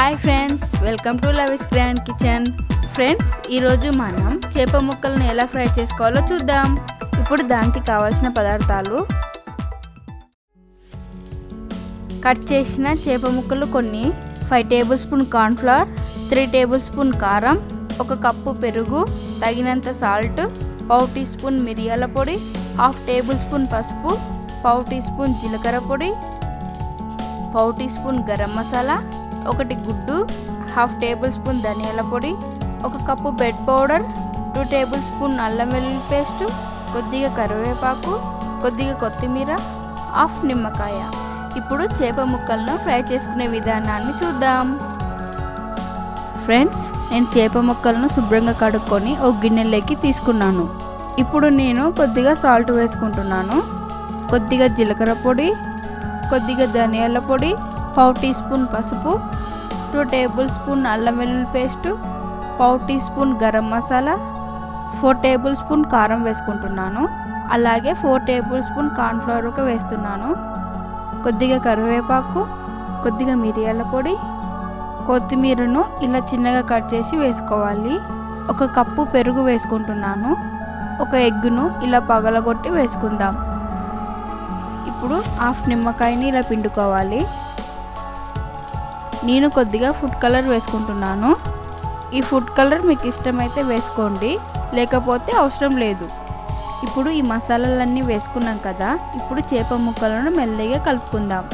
Hi friends, welcome to Lavi's grand kitchen. Friends, ఈరోజు మనం చేప ముక్కలను ఎలా ఫ్రై చేసుకోవాలో చూద్దాం. ఇప్పుడు దానికి కావాల్సిన పదార్థాలు: కట్ చేసిన చేప ముక్కలు కొన్ని, 5 table spoon cornflour, 3 table spoon కారం, 1 కప్పు పెరుగు, తగినంత సాల్ట్, 1/2 టీ స్పూన్ మిరియాల పొడి, 1/2 టేబుల్ స్పూన్ పసుపు, 1/2 టీ స్పూన్ జీలకర్ర పొడి, 1/2 టీ స్పూన్ గరం మసాలా, 1 గుడ్డు, 1/2 టేబుల్ స్పూన్ ధనియాల పొడి, 1 cup bed powder, 2 table spoon అల్లం వెల్లుల్లి పేస్ట్, కొద్దిగా కరివేపాకు, కొద్దిగా కొత్తిమీర, 1/2 నిమ్మకాయ. ఇప్పుడు చేప ముక్కలను ఫ్రై చేసుకునే విధానాన్ని చూద్దాం. ఫ్రెండ్స్, నేను చేప ముక్కలను శుభ్రంగా కడుక్కొని ఒక గిన్నెలోకి తీసుకున్నాను. ఇప్పుడు నేను కొద్దిగా సాల్ట్ వేసుకుంటున్నాను, కొద్దిగా జీలకర్ర పొడి, కొద్దిగా ధనియాల పొడి, 1/2 టీ స్పూన్ పసుపు, 2 టేబుల్ స్పూన్ అల్లం వెల్లుల్లి paste, 1/2 teaspoon garam masala, 4 tablespoon కారం వేసుకుంటున్నాను. అలాగే 4 టేబుల్ స్పూన్ కార్న్ఫ్లవర్ వేస్తున్నాను. కొద్దిగా కరివేపాకు, కొద్దిగా మిరియాల పొడి, కొత్తిమీరను ఇలా చిన్నగా కట్ చేసి వేసుకోవాలి. 1 కప్పు పెరుగు వేసుకుంటున్నాను. 1 ఎగ్గును ఇలా పగలగొట్టి వేసుకుందాం. ఇప్పుడు 1/2 నిమ్మకాయని ఇలా పిండుకోవాలి. నేను కొద్దిగా ఫుడ్ కలర్ వేసుకుంటున్నాను. ఈ ఫుడ్ కలర్ మీకు ఇష్టమైతే వేసుకోండి, లేకపోతే అవసరం లేదు. ఇప్పుడు ఈ మసాలాలన్నీ వేసుకున్నాం కదా, ఇప్పుడు చేప ముక్కలను మెల్లగా కలుపుకుందాం.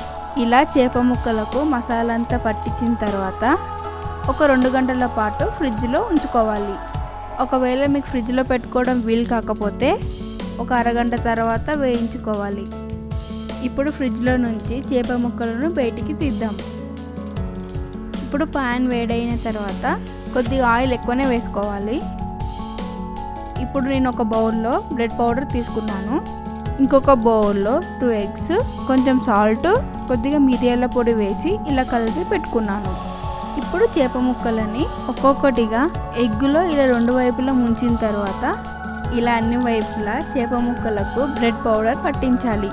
ఇలా చేప ముక్కలకు మసాలా అంతా పట్టించిన తర్వాత ఒక 2 గంటల పాటు ఫ్రిడ్జ్లో ఉంచుకోవాలి. ఒకవేళ మీకు ఫ్రిడ్జ్లో పెట్టుకోవడం వీలు కాకపోతే ఒక అరగంట తర్వాత వేయించుకోవాలి. ఇప్పుడు ఫ్రిడ్జ్లో నుంచి చేప ముక్కలను బయటికి తీద్దాం. ఇప్పుడు పాన్ వేడైన తర్వాత కొద్దిగా ఆయిల్ ఎక్కువనే వేసుకోవాలి. ఇప్పుడు నేను ఒక బౌల్లో బ్రెడ్ పౌడర్ తీసుకున్నాను. ఇంకొక బౌల్లో 2 ఎగ్స్, కొంచెం సాల్ట్, కొద్దిగా మిరియాల పొడి వేసి ఇలా కలిపి పెట్టుకున్నాను. ఇప్పుడు చేప ముక్కలని ఒక్కొక్కటిగా ఎగ్గులో ఇలా 2 వైపులా ముంచిన తర్వాత ఇలా అన్ని వైపులా చేప ముక్కలకు బ్రెడ్ పౌడర్ పట్టించాలి.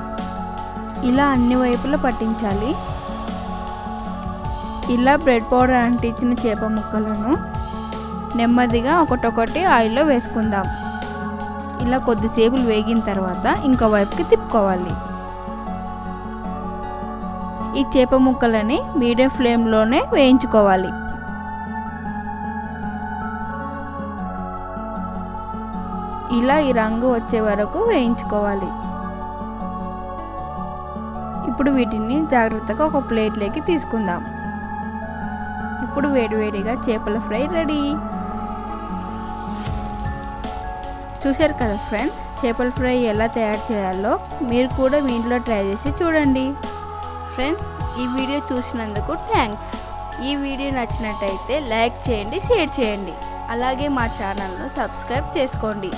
ఇలా అన్ని వైపులా పట్టించాలి. ఇలా బ్రెడ్ పౌడర్ అంటించిన చేప ముక్కలను నెమ్మదిగా ఒకటొకటి ఆయిల్లో వేసుకుందాం. ఇలా కొద్దిసేపు వేగిన తర్వాత ఇంకో వైపుకి తిప్పుకోవాలి. ఈ చేప ముక్కలని మీడియం ఫ్లేమ్లోనే వేయించుకోవాలి. ఇలా ఈ రంగు వచ్చే వరకు వేయించుకోవాలి. ఇప్పుడు వీటిని జాగ్రత్తగా ఒక ప్లేట్లోకి తీసుకుందాం. ఇప్పుడు వేడివేడిగా చేపల ఫ్రై రెడీ. చూశారు కదా ఫ్రెండ్స్, చేపల ఫ్రై ఎలా తయారు చేయాలో మీరు కూడా మీ ఇంట్లో ట్రై చేసి చూడండి. ఫ్రెండ్స్, ఈ వీడియో చూసినందుకు థ్యాంక్స్. ఈ వీడియో నచ్చినట్టయితే లైక్ చేయండి, షేర్ చేయండి. అలాగే మా ఛానల్ను సబ్స్క్రైబ్ చేసుకోండి.